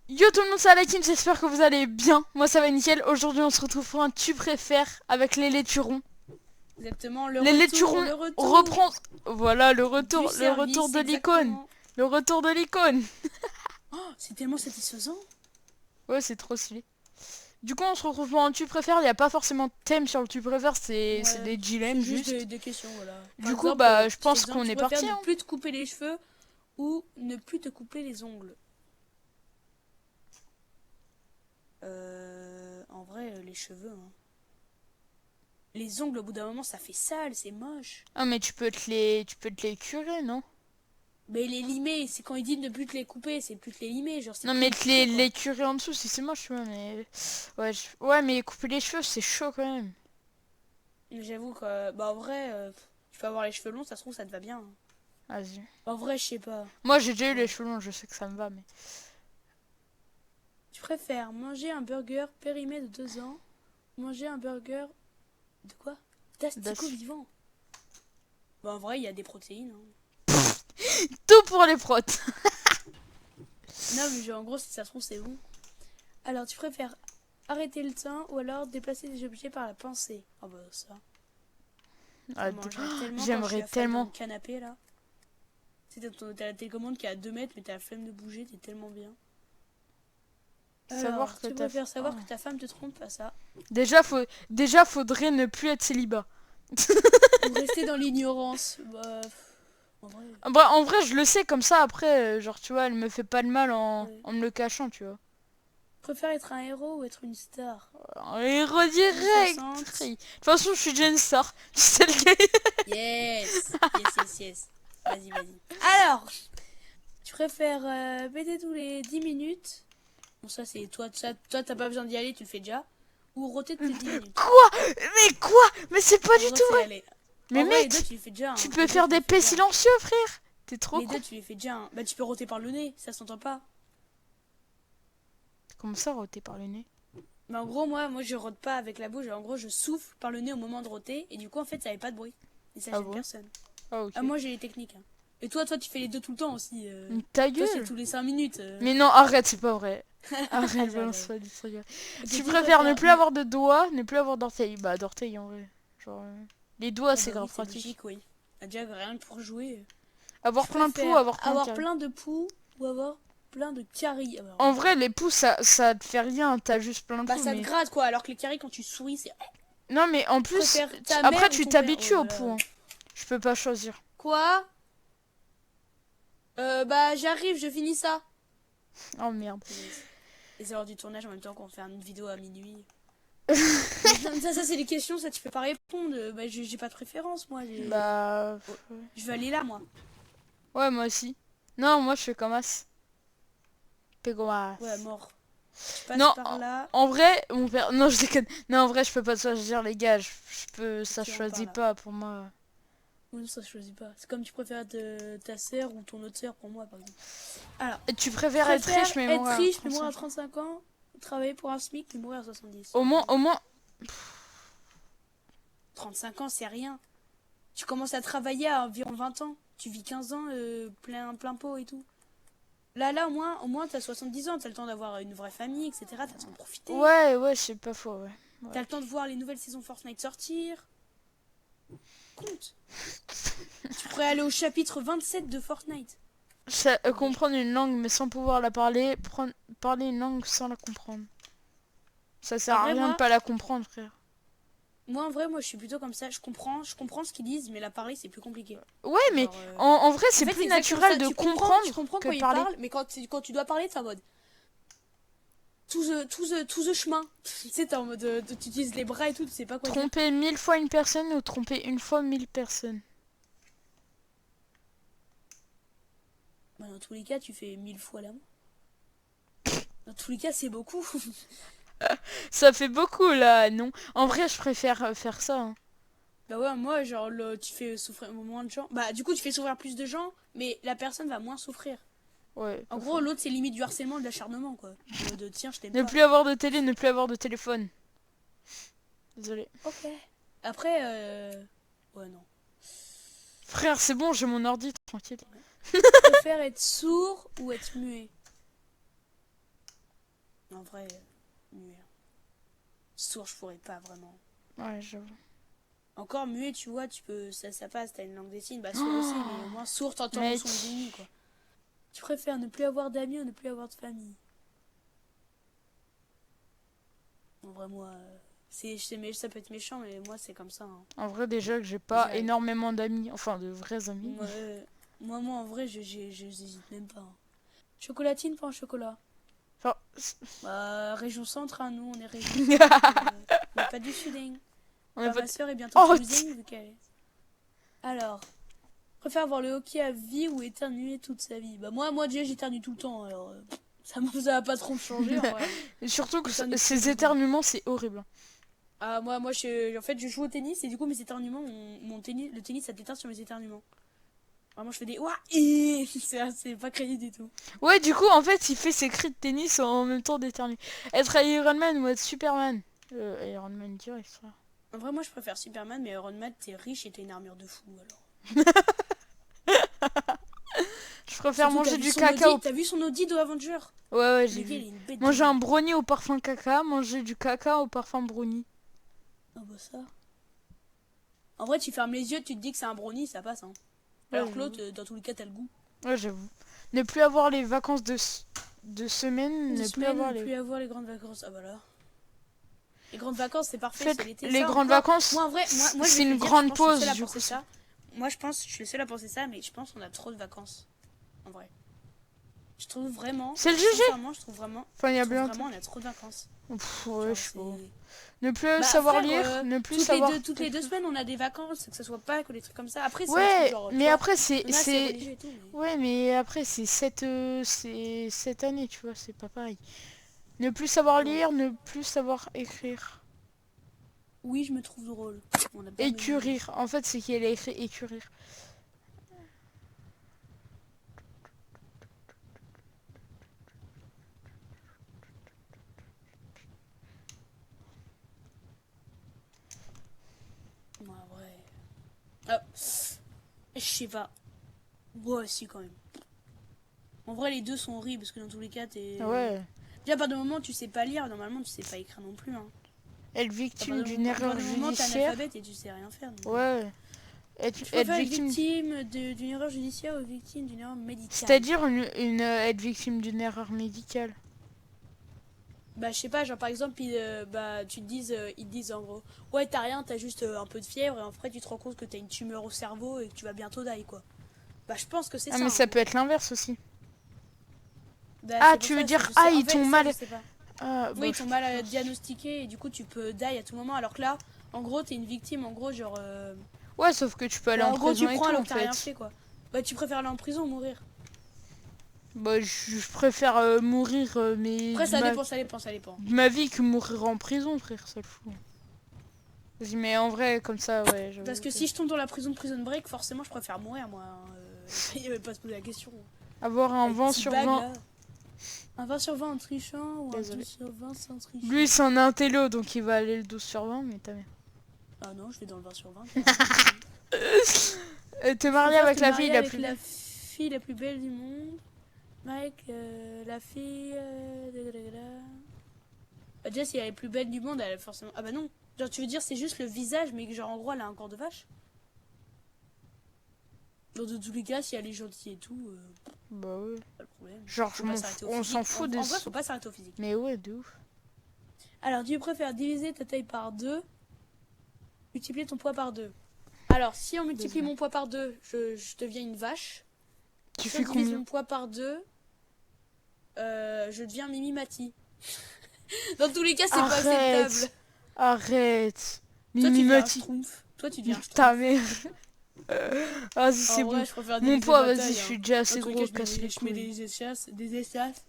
Yo tout le monde, c'est Anakin, j'espère que vous allez bien. Moi ça va nickel. Aujourd'hui on se retrouve pour un tu préfères avec les laituron. Exactement, Les laituron le retour reprend. Voilà du le retour service, de l'icône. exactement. Le retour de l'icône. Oh, c'est tellement satisfaisant. Ouais, c'est trop stylé. Du coup on se retrouve pour un tu préfères. Il n'y a pas forcément de thème sur le tu préfères, c'est Ouais, des c'est dilemmes juste juste. des questions, voilà. Par Du coup exemple, bah je petit pense exemple, qu'on tu est préfères parti ne hein. plus te couper les cheveux ou ne plus te couper les ongles? En vrai, les cheveux, hein. Les ongles, au bout d'un moment, ça fait sale, c'est moche. Ah mais tu peux te les curer non? Mais les limer, c'est quand ils disent ne plus te les couper, c'est plus te les limer, genre c'est Non mais pré-curer, quoi. les curer en dessous si c'est moche tu vois mais... Ouais, ouais mais couper les cheveux c'est chaud quand même. Mais j'avoue que, bah en vrai, tu peux avoir les cheveux longs, ça se trouve, ça te va bien, hein. Vas-y. En vrai, je sais pas. Moi j'ai déjà eu les Ouais. cheveux longs, je sais que ça me va mais... Tu préfères manger un burger périmé de 2 ans, manger un burger de quoi? D'asticot vivant. Bah en vrai, il y a des protéines, hein. Tout pour les protes. Non, mais genre, en gros, si ça se trouve, c'est bon. Alors, tu préfères arrêter le temps ou alors déplacer des objets par la pensée? Ah bah ça Ah, mangerait tellement quand je suis j'aimerais affalée dans tellement mon canapé, là. Tu sais, t'as la télécommande qui est à 2 mètres, mais t'as la flemme de bouger, t'es tellement bien. savoir Alors, que tu ta... préfères Oh. savoir que ta femme te trompe, pas ça. Déjà faudrait ne plus être célibat. Ou rester dans l'ignorance. Bah, en vrai, Bah, en vrai je le sais comme ça après, genre tu vois, elle me fait pas de mal ouais. en me le cachant tu vois. Tu préfères être un héros ou être une star? Et redirect. 1,60. De toute façon je suis déjà une star. C'est le gars. Yes, yes, yes, yes. Vas-y, vas-y. Alors, tu préfères péter tous les 10 minutes? Bon, ça, c'est toi, toi, t'as pas besoin d'y aller, tu le fais déjà. Ou roter toutes les 10 minutes. Quoi? Mais quoi? Mais c'est pas En du vrai, tout faut y vrai. aller. Mais En vrai, les deux, mec, tu les fais déjà, tu hein. peux Les deux, faire tu les des fais paix déjà. silencieux frère. T'es trop Les con. deux, tu les fais déjà, hein. Bah, tu peux roter par le nez, ça s'entend pas. Comment ça roter par le nez? Mais en gros, moi, je rote pas avec la bouche. En gros, je souffle par le nez au moment de roter. Et du coup, en fait, ça avait pas de bruit. Et ça Ah gêne bon? personne. Ah ok. Ah, moi, j'ai les techniques, hein. Et toi, tu fais les deux tout le temps aussi. Ta Toi, c'est gueule. tous les 5 minutes. Mais non, arrête, c'est pas vrai. Arrête, J'arrive, balance j'arrive. pas du truc. Ok, Tu tu préfères ne préfères. plus avoir de doigts, ne plus avoir d'orteils. Bah, d'orteils en vrai. Genre, les doigts, Ah c'est bah grave oui, c'est pratique. logique, oui. Ah, déjà, rien que pour jouer. Avoir Tu plein de poux, préfères avoir plein de avoir caries. plein de poux ou avoir plein de caries? Ah bah, En vrai, les poux, ça te fait rien. T'as juste plein de bah, poux, ça te mais. gratte quoi, alors que les caries, quand tu souris, c'est. Non, mais en Tu plus, préfères ta après, mère ou tu ton père? Oh t'habitues là aux là. poux, hein. Je peux pas choisir. Quoi? Bah, j'arrive, je finis ça. Oh merde. Et c'est l'heure du tournage en même temps qu'on fait une vidéo à minuit. Mais ça c'est les questions, ça tu peux pas répondre. Bah, j'ai pas de préférence, moi. Bah. Oh, je vais aller là, moi. Ouais, moi aussi. Non, moi, je fais comme as. Pégoas. Ouais, mort. Tu passes Non, par là. en vrai, mon père. Non, je déconne. Non, en vrai, je peux pas choisir, les gars. Je peux. Ça Ok, on part choisit là. pas pour moi. Non, ça je choisis pas. C'est comme tu préfères ta sœur ou ton autre sœur pour moi, par exemple. Alors, Et tu tu préfères être préfères riche, mais être mourir à riche mais mourir à 35 ans. 35 ans, travailler pour un SMIC mais mourir à 70? Au moins. 35 ans, c'est rien. Tu commences à travailler à environ 20 ans. Tu vis 15 ans plein pot et tout. Là, au moins t'as 70 ans, t'as le temps d'avoir une vraie famille, etc. T'as le temps de profiter. Ouais, ouais, c'est pas faux, ouais. T'as Ouais. le temps de voir les nouvelles saisons Fortnite sortir. Compte. Tu pourrais aller au chapitre 27 de Fortnite. Comprendre une langue mais sans pouvoir la parler, parler une langue sans la comprendre. Ça sert En à vrai, rien de pas la comprendre, frère. en vrai, je suis plutôt comme ça. Je comprends ce qu'ils disent, mais la parler, c'est plus compliqué. Ouais, mais Genre, en vrai, en c'est fait, plus c'est exactement naturel ça. de Tu comprendre comprends que quand de ils parler. parlent, mais quand tu dois parler, t'es en mode tout the chemin. Tu sais, t'es en mode, tu utilises les bras et tout, tu sais pas quoi dire. Tromper 1000 fois une personne ou tromper une fois 1000 personnes. Bah, dans tous les cas, tu fais 1000 fois l'amour. Dans tous les cas, c'est beaucoup. Ça fait beaucoup là, non? En vrai, je préfère faire ça, hein. Bah ouais, moi, genre, tu fais souffrir moins de gens. Bah, du coup, tu fais souffrir plus de gens, mais la personne va moins souffrir. Ouais, En pas gros, faux. l'autre, c'est limite du harcèlement, de l'acharnement, quoi. De tiens, je t'aime Ne pas. plus avoir de télé, ne plus avoir de téléphone. Désolé. Ok. Après, ouais, non. Frère, c'est bon, j'ai mon ordi, tranquille. Tu préfères être sourd ou être muet? En vrai, muet. Sourd, je pourrais pas vraiment. Ouais, j'avoue. Encore muet, tu vois, tu peux, ça passe, t'as une langue des signes. Bah, sourd aussi, mais au moins sourd, t'entends mon Mec. son de génie, quoi. Tu préfères ne plus avoir d'amis ou ne plus avoir de famille? En vrai, moi, ça peut être méchant, mais moi, c'est comme ça. Hein. En vrai, déjà que j'ai pas énormément d'amis. Enfin, de vrais amis. Moi, en vrai, j'hésite même pas. Hein. Chocolatine, pas en chocolat. Enfin, Région centre, hein, nous, on est région centre. On n'est pas du sud. Hein. Enfin, ma soeur est bientôt toulousaine, vu qu'elle est... Alors, préfère avoir le hockey à vie ou éternuer toute sa vie? Bah moi déjà, j'éternue tout le temps, alors... Ça va pas trop me changer, en vrai. Et surtout que ces éternuements, c'est horrible. Ah, moi en fait, je joue au tennis et du coup, mes éternuements, le tennis, ça déteint sur mes éternuements. Vraiment, je fais des ouah, c'est pas crédible du tout. Ouais, du coup, en fait, il fait ses cris de tennis en même temps d'éternuer. Être Iron Man ou être Superman? Iron Man direct, ça. En vrai, moi, je préfère Superman, mais Iron Man, t'es riche et t'as une armure de fou, alors. Je préfère manger du caca. T'as vu son Audi de Avenger? Ouais, j'ai vu. Manger un brownie au parfum caca, manger du caca au parfum brownie. Ah bah ça. En vrai, tu fermes les yeux, tu te dis que c'est un brownie, ça passe, hein. Alors que l'autre, dans tous les cas, t'as le goût. Ouais, j'avoue. Ne plus avoir les vacances de semaine, ne plus avoir les grandes vacances. Ah bah là. Les grandes vacances, c'est parfait, c'est l'été. Les grandes vacances, moi, en vrai, moi c'est une grande pause. Moi, je pense, je suis le seul à penser ça, mais je pense qu'on a trop de vacances. En vrai. Je trouve vraiment. C'est le jugé. Je trouve vraiment. Enfin, il y a vraiment, on a trop de vacances. Ouais, je sais. Ne plus savoir lire, ne plus savoir. Toutes les 2 semaines, on a des vacances, que ce soit pas que des trucs comme ça. Après, c'est ouais, genre, mais après c'est mais... ouais, mais après c'est cette année, tu vois, c'est pas pareil. Ne plus savoir lire, ne plus savoir écrire. Oui, je me trouve drôle. Écurir. En fait, c'est qu'elle a écrit écurir. Ah, je sais pas. Ouais, si, quand même. En vrai, les deux sont horribles parce que dans tous les cas, t'es. Ouais. Déjà, à partir du moment où tu sais pas lire, normalement, tu sais pas écrire non plus. Hein. Être victime d'une erreur judiciaire. T'es et tu sais rien faire. Donc... Ouais. Être victime d'une erreur judiciaire ou victime d'une erreur médicale. C'est-à-dire être victime d'une erreur médicale. Bah, je sais pas, genre par exemple, ils te disent en gros, ouais, t'as rien, t'as juste un peu de fièvre, et après tu te rends compte que t'as une tumeur au cerveau et que tu vas bientôt die, quoi. Bah, je pense que c'est ça. Mais ça peut être l'inverse aussi. Bah, tu veux dire, ils t'ont mal. Oui, ils t'ont mal diagnostiqué et du coup tu peux die à tout moment, alors que là, en gros, t'es une victime, en gros, genre. Ouais, sauf que tu peux aller en prison. En gros, tu prends alors que t'as rien fait, quoi. Bah, tu préfères aller en prison ou mourir? Bah, je préfère mourir, mais... Après, ça dépend. Ma vie que mourir en prison, frère, ça le fout. Vas-y, mais en vrai, comme ça, ouais. Parce que si je tombe dans la prison de Prison Break, forcément, je préfère mourir, moi. Il n'y avait pas à se poser la question. Avoir un 20 sur 20. Là. Un 20 sur 20 en trichant ou un 12 sur 20 sans tricher? Lui, c'est un intello, donc il va aller le 12 sur 20, mais t'as bien. Ah non, je vais dans le 20 sur 20. Te marier avec la fille la plus belle du monde. Mike, la fille... Bah, déjà, si elle est plus belle du monde, elle est forcément... Ah bah non. Genre, tu veux dire, c'est juste le visage, mais que genre, en gros, elle a un corps de vache? Dans tous les cas, si elle est gentille et tout... Bah ouais. Pas le problème. Genre, on s'en fout En vrai, faut pas s'arrêter au physique. Mais ouais, de ouf. Alors, tu préfères diviser ta taille par 2, multiplier ton poids par 2. Alors, si on multiplie mon poids par 2, je deviens une vache. Tu si fais combien? Mon poids par 2, je deviens Mimi Mati. Dans tous les cas, c'est pas acceptable. Arrête. Mimi Mati. Toi, tu deviens ta mère. Vas-y, c'est bon. Mon poids, vas-y, je suis déjà assez gros. Je mets des échasses.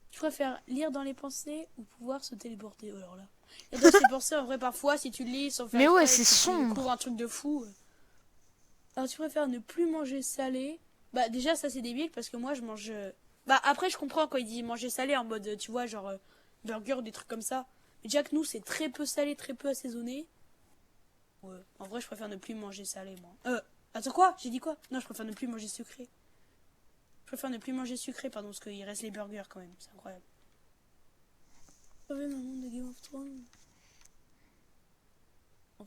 Tu préfères lire dans les pensées ou pouvoir se téléporter? Alors là. Et dans ses pensées, en vrai, parfois, si tu lis sans faire. Mais ouais, c'est sombre. Tu un truc de fou. Alors, tu préfères ne plus manger salé? Bah, déjà, ça, c'est débile parce que moi, je mange. Bah, après, je comprends quand il dit manger salé en mode, tu vois, genre burger, des trucs comme ça. Mais déjà que nous, c'est très peu salé, très peu assaisonné. Ouais. En vrai, je préfère ne plus manger salé, moi. Attends, quoi? J'ai dit quoi? Non, je préfère ne plus manger sucré. Je préfère ne plus manger sucré, pardon, parce qu'il reste les burgers quand même. C'est incroyable. Sauver dans le monde de Game of Thrones.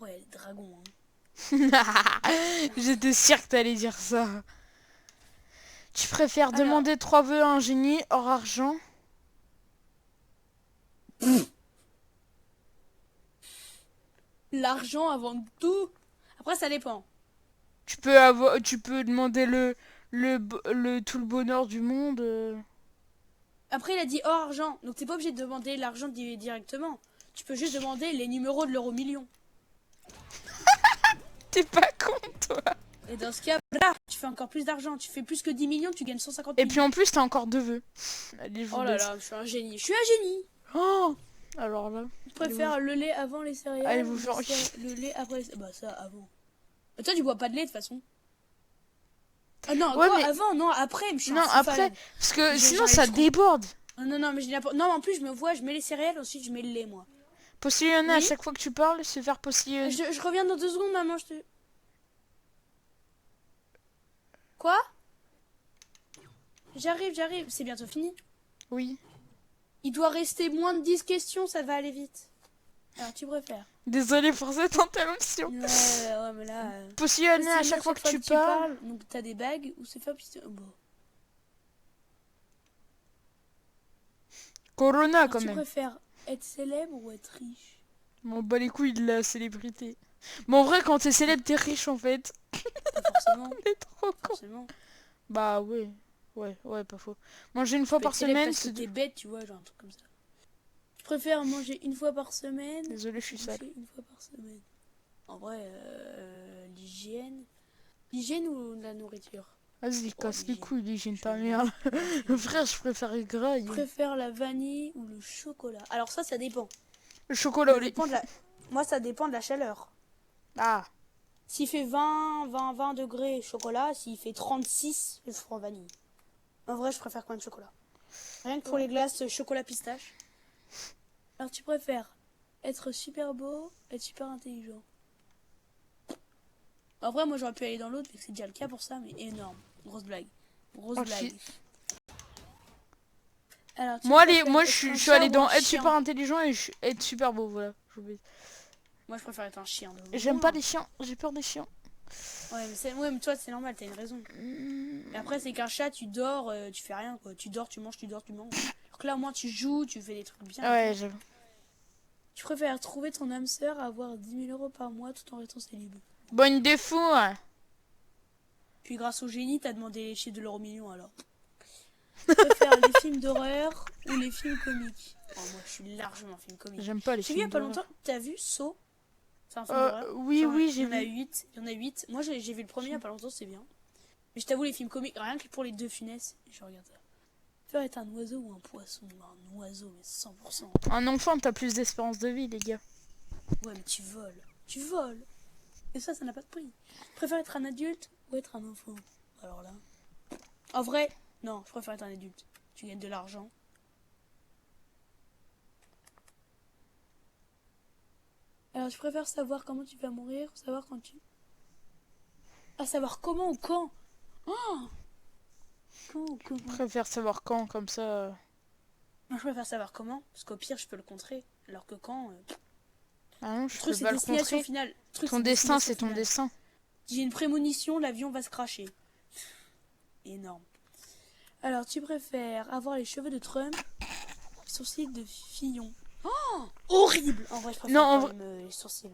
Ouais, les dragons. J'étais sûre que t'allais dire ça. Tu préfères Alors. demander 3 vœux à un génie hors argent? L'argent avant tout. Après, ça dépend. Tu peux demander tout le bonheur du monde. Après, il a dit hors argent. Donc, t'es pas obligé de demander l'argent directement. Tu peux juste demander les numéros de l'euro million. T'es pas con, toi. Et dans ce cas, là, tu fais encore plus d'argent. Tu fais plus que 10 millions, tu gagnes 150 Et millions. puis en plus, t'as encore 2 vœux. Allez, je vous Oh là baisse. là, je suis un génie. Je suis un génie. Oh, alors là. Je préfère le lait avant les céréales. Allez vous faire le lait après les... Bah ça, avant. Mais toi, tu bois pas de lait, de toute façon. Ah non, Ouais, quoi, mais... avant, non, après, je suis Non, un fou après, malade. parce que sinon j'arrive ça trop. déborde. Non, non, mais je dis n'importe... Non, en plus, je me vois, je mets les céréales, ensuite je mets le lait, moi. Postillonner à Oui. chaque fois que tu parles, se faire postillonner. Je reviens dans 2 secondes, maman, je te... Quoi? J'arrive. C'est bientôt fini. Oui. Il doit rester moins de 10 questions, ça va aller vite. Alors, tu préfères? Désolée pour cette interruption. Ouais, mais là... Postillonner à chaque fois que tu parles. Donc, t'as des bagues ou c'est faire piston... Bon. Corona Alors, quand tu même. préfères être célèbre ou être riche? Bon, bah les couilles de la célébrité. Mais en vrai, quand t'es célèbre, t'es riche en fait. Pas forcément. T'es trop con. Forcément. Bah ouais. Ouais, pas faux. Manger une fois par semaine, parce que t'es bête, tu vois, genre un truc comme ça. Je préfère manger une fois par semaine. Désolé, je suis sale. Une fois par semaine. En vrai, l'hygiène. L'hygiène ou la nourriture? Vas-y, Oh, casse les l'hygiène. couilles, l'hygiène ta merde. Frère, je préfère les gras. Je préfère la vanille ou le chocolat. Alors ça dépend. Le chocolat au Ça lait. dépend de la... Moi, ça dépend de la chaleur. Ah. S'il fait 20 degrés chocolat, s'il fait 36, je prends vanille. En vrai, je préfère quand même chocolat. Rien que pour les glaces chocolat pistache. Alors, tu préfères être super beau, être super intelligent? En vrai, moi, j'aurais pu aller dans l'autre, mais c'est déjà le cas pour ça, mais énorme. Grosse blague. Grosse blague. Alors, Moi, je suis allé dans être super intelligent et être super beau, voilà. Moi, je préfère être un chien. J'aime pas les chiens, j'ai peur des chiens. Ouais, mais toi, c'est normal, t'as une raison. Et après, c'est qu'un chat, tu dors, tu fais rien, quoi. Tu dors, tu manges, tu dors, tu manges. Alors que là, au moins, tu joues, tu fais des trucs bien. Ouais, j'avoue. Tu préfères trouver ton âme sœur à avoir 10 000 € par mois tout en restant célib. Bonne défaut, hein. Puis grâce au génie, t'as demandé les chiffres de l'euro million, alors. Tu préfères les films d'horreur ou les films comiques? Oh, moi, je suis largement film comique. J'aime pas les films. films J'ai vu il y a pas d'horreur. longtemps, t'as vu Saw? C'est un film d'horreur? Oui, j'ai vu. Il y en a 8. Moi, j'ai vu le premier il y a pas longtemps, c'est bien. Mais je t'avoue, les films comiques, rien que pour les deux Funès, je regarde ça. Faire être un oiseau ou un poisson? Un oiseau, mais 100%. Un enfant, t'as plus d'espérance de vie, les gars. Ouais, mais tu voles. Tu voles. Et ça n'a pas de prix. Je préfère être un adulte ou être un enfant? Alors là... En vrai, non, je préfère être un adulte. Tu gagnes de l'argent. Alors, je préfère savoir comment tu vas mourir ou savoir quand tu... Ah, savoir comment ou quand? Oh, quand ou comment? Je préfère savoir quand, comme ça. Moi, je préfère savoir comment, parce qu'au pire, je peux le contrer. Alors que quand... Ah non, je truc, peux c'est pas le destination contrer. finale. Ton destin, c'est ton destin. J'ai une prémonition, l'avion va se cracher. Énorme. Alors, tu préfères avoir les cheveux de Trump, les sourcils de Fillon? Oh, horrible. En vrai, je préfère Non, quand même les sourcils.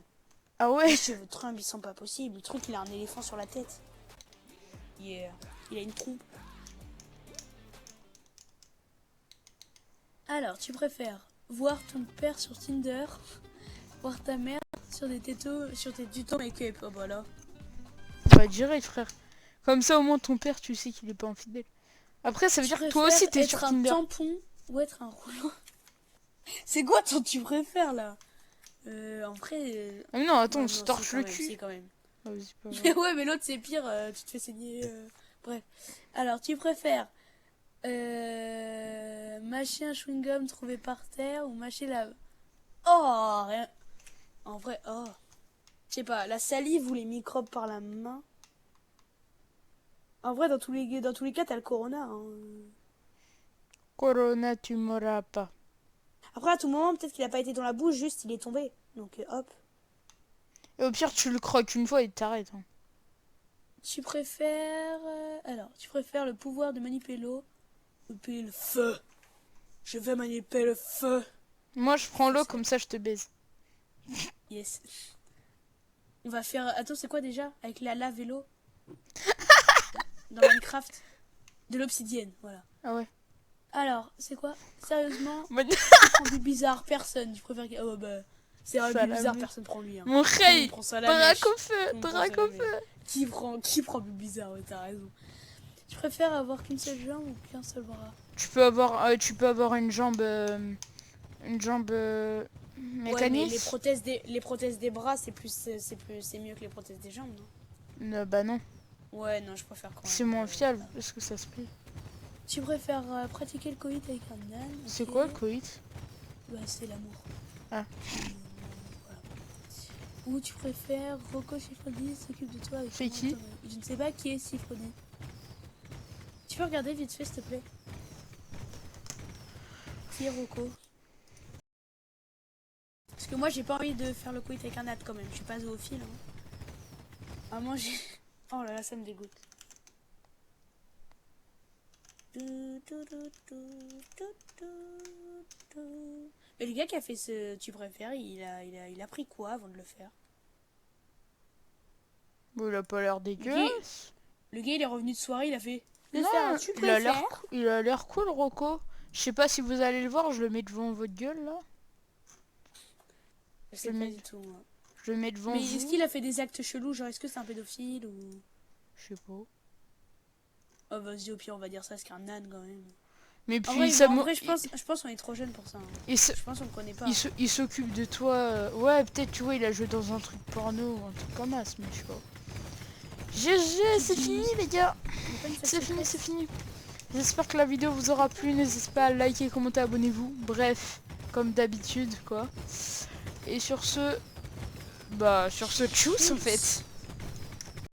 Ah ouais? Les cheveux de Trump, ils sont pas possibles. Le truc, il a un éléphant sur la tête. Yeah. Il a une trompe. Alors, tu préfères voir ton père sur Tinder, voir ta mère sur des tutos make-up? Oh, voilà. Bah direct, frère. Comme ça, au moins, ton père, tu sais qu'il est pas infidèle. Après, ça veut dire que toi aussi, t'es sur Tinder. Être un tampon ou être un rouleau? C'est quoi ton tu préfères, là? En vrai... Ah mais non, attends, ouais, on se torche le cul. C'est quand même. Ah, vas-y, pas grave. Mais ouais, mais l'autre, c'est pire. Tu te fais saigner. Bref. Alors, tu préfères mâcher un chewing-gum trouvé par terre ou mâcher la... Oh, rien. En vrai, oh. Je sais pas, la salive ou les microbes par la main. En vrai, dans tous les cas, t'as le corona. Hein. Corona, tu mourras pas. Après, à tout moment, peut-être qu'il a pas été dans la bouche, juste il est tombé. Donc, hop. Et au pire, tu le croques une fois et t'arrêtes. Hein. Tu préfères... alors, tu préfères le pouvoir de manipuler l'eau ou manipuler le feu? Je vais manipuler le feu. Moi, je prends l'eau, comme ça, je te baise. Yes. On va faire... Attends, c'est quoi déjà? Avec la lave et l'eau? Dans Minecraft? De l'obsidienne, voilà. Ah ouais. Alors, c'est quoi? Sérieusement? Moi, Qui prend du bizarre? Personne. Tu préfères... Oh bah... C'est un Ça du la bizarre, met. personne prend lui. Hein. Mon rey, prend ça à la baraque mèche. au feu, Tout le monde prend baraque ça à au la feu. Qui prend du bizarre? Ouais, t'as raison. Tu préfères avoir qu'une seule jambe ou qu'un seul bras? Tu peux avoir une jambe mécanique. Ouais, mais les prothèses des bras, c'est mieux que les prothèses des jambes, non? Bah non, Ouais, non, je préfère quand même. c'est moins fiable. Est-ce que ça se plie? Tu préfères pratiquer le coït avec un âne? C'est Ok. quoi le coït? Bah, c'est l'amour. Ah. Voilà. Ou tu préfères Rocco Siffredi s'occupe de toi avec C'est qui? Je ne sais pas qui est Siffredi. Tu peux regarder vite fait, s'il te plaît? Qui est Rocco? Parce que moi, j'ai pas envie de faire le coït avec un âne quand même. Je suis pas zoophile. Hein. Vraiment, j'ai... Oh là là, ça me dégoûte. Mais le gars qui a fait ce tu préfères, il a pris quoi avant de le faire? Bon, il a pas l'air dégueulasse. Le gars il est revenu de soirée, il a fait Non, tu il a l'air préfères? il a l'air cool, Rocco. Je sais pas si vous allez le voir, je le mets devant votre gueule là. Je sais pas du tout. Moi. Je le mets devant Mais vous. est-ce qu'il a fait des actes chelous? Genre, est-ce que c'est un pédophile ou... Je sais pas. Oh, vas-y, au pire, on va dire ça, c'est qu'un âne quand même. Mais puis En vrai, je pense qu'on est trop jeune pour ça. Hein. Je pense qu'on le connaît pas. Il s'occupe de toi. Ouais, peut-être, tu vois, il a joué dans un truc porno ou un truc comme ça, mais je sais pas. GG, c'est fini, les gars. C'est fini. J'espère que la vidéo vous aura plu. N'hésitez pas à liker, commenter, abonnez-vous. Bref, comme d'habitude, quoi. Et sur ce, tchuss en fait.